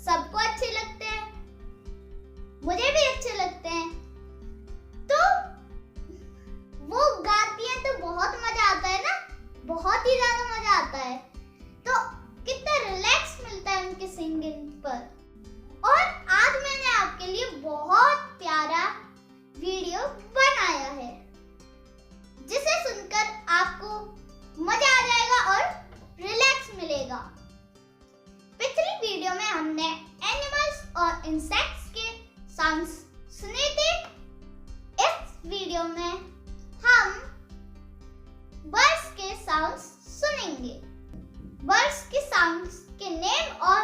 सबको अच्छे लगते हैं, मुझे भी अच्छे लगते हैं। तो वो गाती हैं तो बहुत मजा आता है ना, बहुत ही ज्यादा मजा आता है। तो कितना रिलैक्स मिलता है उनके सिंगिंग पर। और आज मैंने आपके लिए बहुत प्यारा वीडियो बनाया है, जिसे सुनकर आपको मजा आ जाएगा और रिलैक्स मिलेगा। पिछली वीडियो में हमने एनिमल्स और इंसेक्ट्स के साउंड्स सुने थे। इस वीडियो में हम बर्ड्स के साउंड्स सुनेंगे। बर्ड्स के साउंड्स के नेम और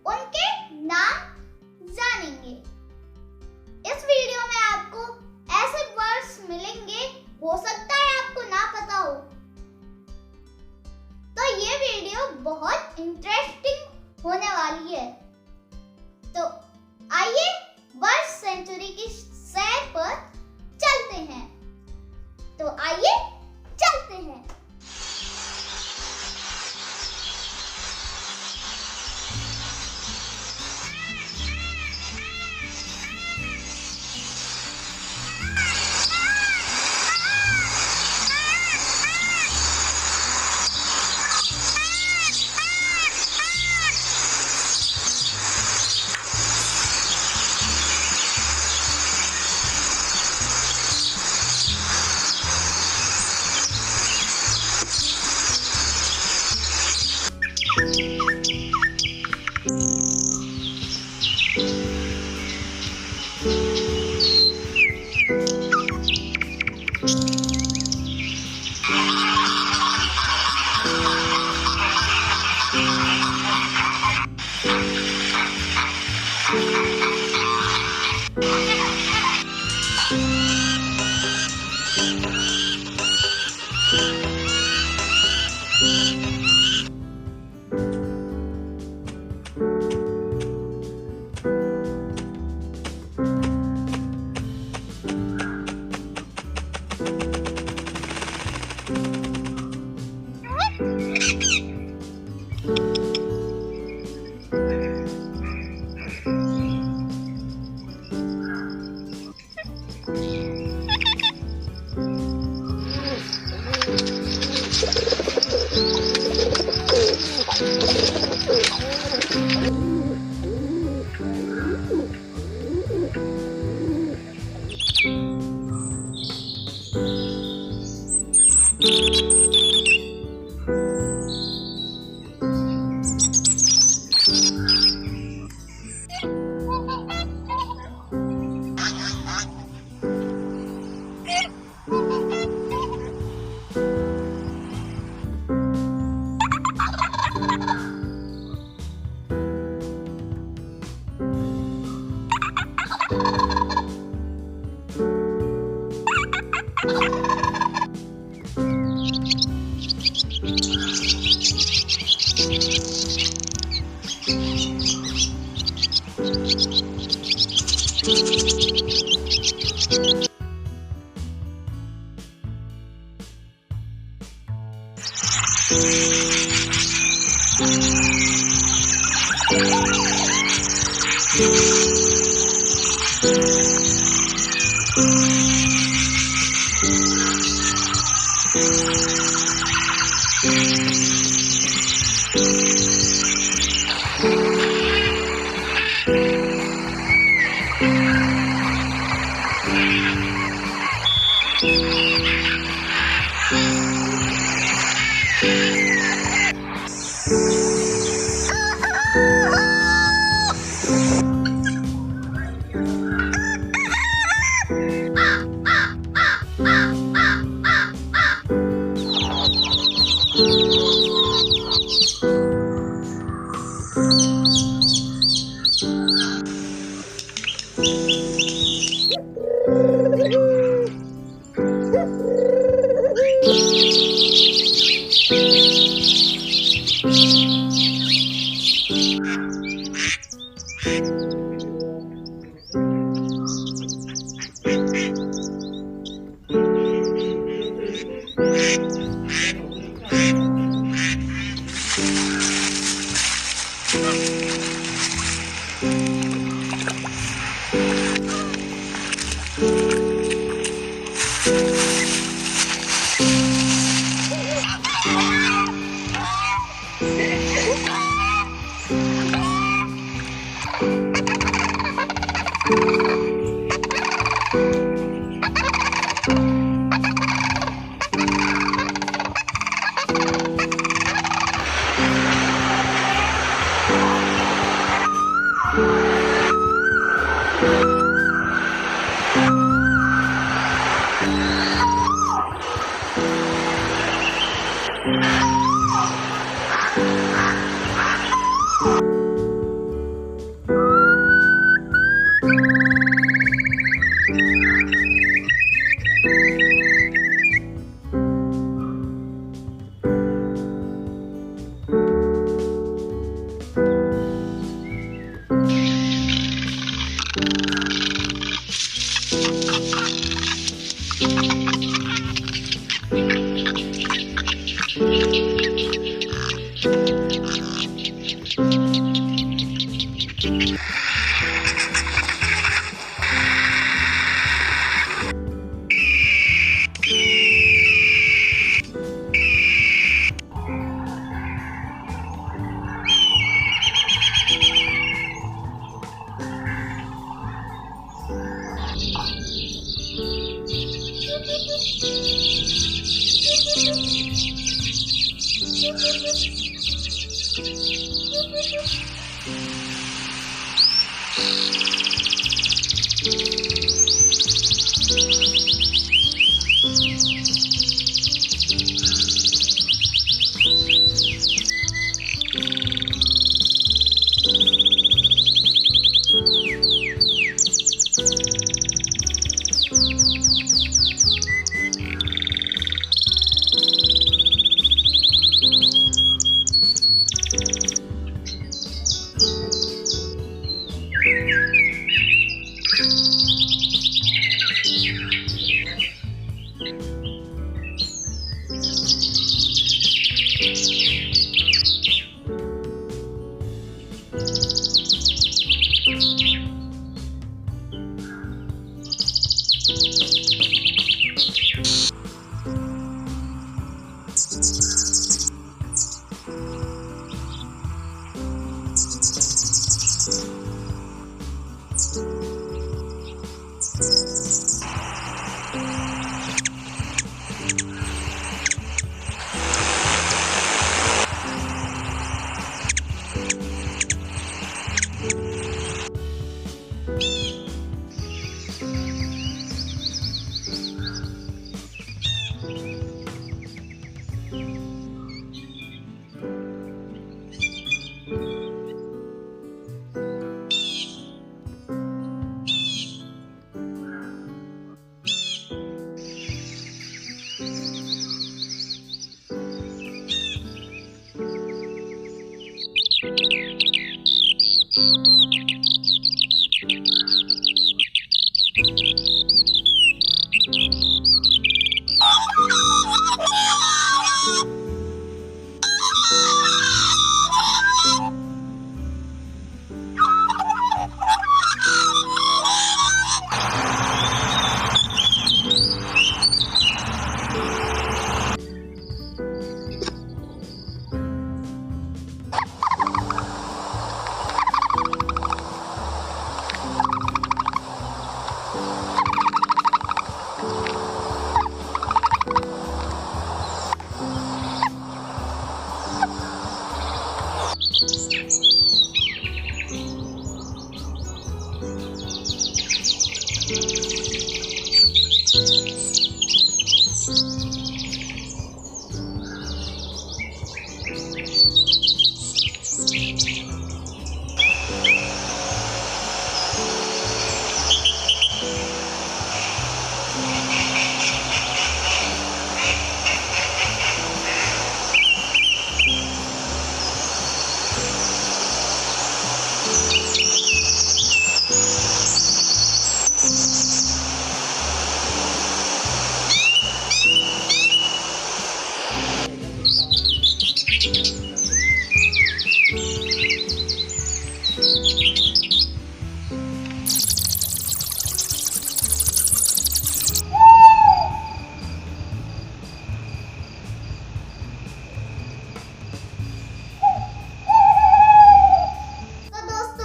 उनके नाम जानेंगे। इस वीडियो में आपको ऐसे बर्ड्स मिलेंगे, हो सकता है आपको ना पता हो। तो ये वीडियो बहुत इंटरेस्टिंग होने वाली है। तो आइए बर्ड सेंचुरी की सैर पर चलते हैं। तो आइए चलते हैं।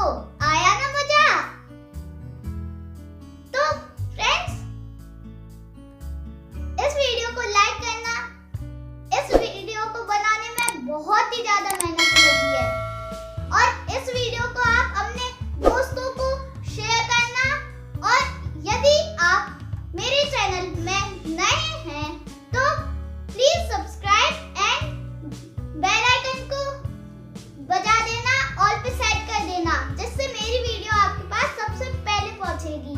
तो आया ना मजा। तो फ्रेंड्स, इस वीडियो को लाइक करना। इस वीडियो को बनाने में बहुत ही ज्यादा मेहनत लगी है और इस वीडियो को आप अपने दोस्तों को शेयर करना। और यदि आप मेरे चैनल में नए हैं तो please subscribe and bell icon को बजा देना, ऑल पे सेट कर देना, जिससे मेरी वीडियो आपके पास सबसे पहले पहुंचेगी।